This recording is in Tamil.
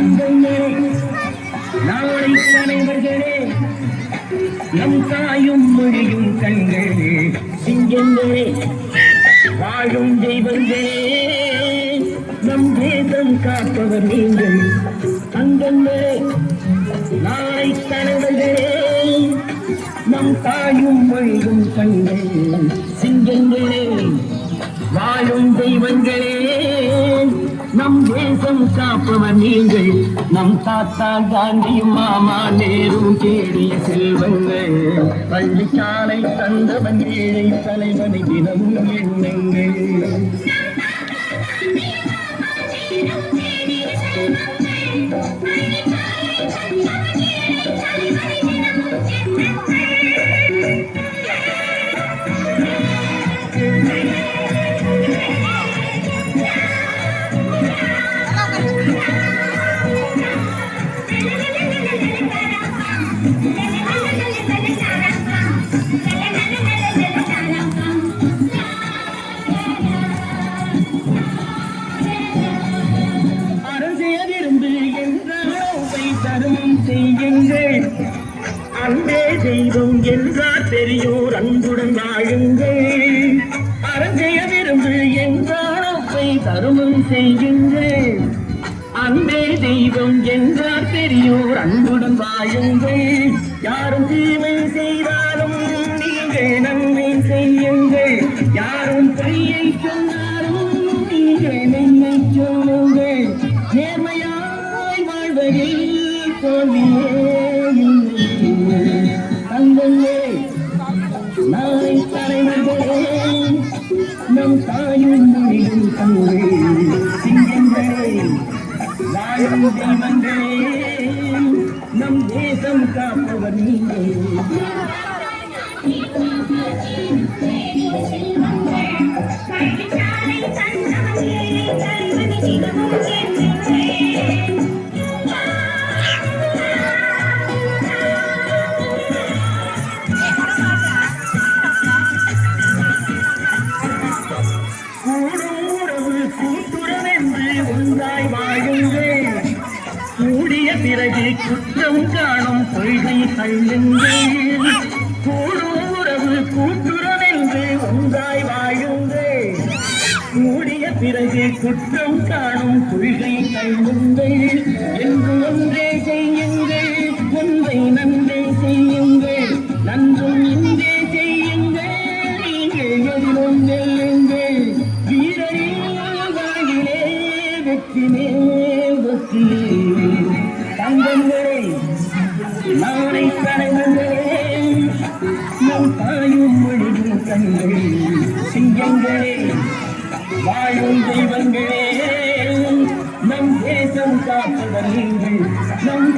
தங்கங்களே நாளை தலைவர்களே நம் தாயும் மொழியும் கண்கள் சிங்கங்களே வாழும் தெய்வங்களே நம் தேசம் காப்பவர் நீங்கள் தங்கங்களே நாளை தலைவர்களே நம் தாயும் மொழியும் கண்கள் சிங்கங்களே வாழும் தெய்வங்களே நம் தேசம் காப்பவர் நீங்கள் நம் தாத்தா காந்தியும் மாமா நேரும் தேடிய செல்வங்கள் பள்ளிச்சாலை தந்தவன் ஏழை தலைவனை தினமும் எண்ணங்கள் செய்யுங்கள் அன்பே தெய்வம் என்றார் பெரியோர் அன்புடன் வாழுங்கள் அறஞ்செய்ய விரும்பு என்றால் ஒப்பை தருமம் செய்யுங்கள் அன்பே தெய்வம் என்றார் பெரியோர் அன்புடன் வாழுங்கள் யாரும் தீமை செய்தாலும் நீங்கள் நன்மை செய்யுங்கள் யாரும் பொய்யை சொன்னாலும் நீங்கள் நன்மை சொல்லுங்கள் நேர்மையாய் வாழ்வதில் தங்கங்களே நாளை தலைவர்களே நம் தாயும் மொழியும் தங்கள் சிங்கங்களே வாழும் தெய்வங்களே நம் தேசம் காப்பவர் நீங்கள் கூடிய பிறகு குற்றம் காணும் கொள்கை தள்ளுங்கள் கூடும் உறவு கூட்டுறவென்று ஒன்றாய் வாழுங்கள் கூடிய பிறகு குற்றம் காணும் கொள்கை தள்ளுங்கள் என்று ஒன்றே செய்யுங்கள் ஒன்றை நன்றே செய்யுங்கள் நன்றும் இன்றே செய்யுங்கள் நீங்கள் எதிலும் வெல்லுங்கள் வீரரின் வாழ்விலே வெற்றிலே வெற்றிலே தங்கங்களே நாளை தலைவர்களே நம் தாயும் மொழியும் கண்கள் சிங்கங்களே வாழும் தெய்வங்களே நம் தேசம் காப்பவர் நீங்கள் நம்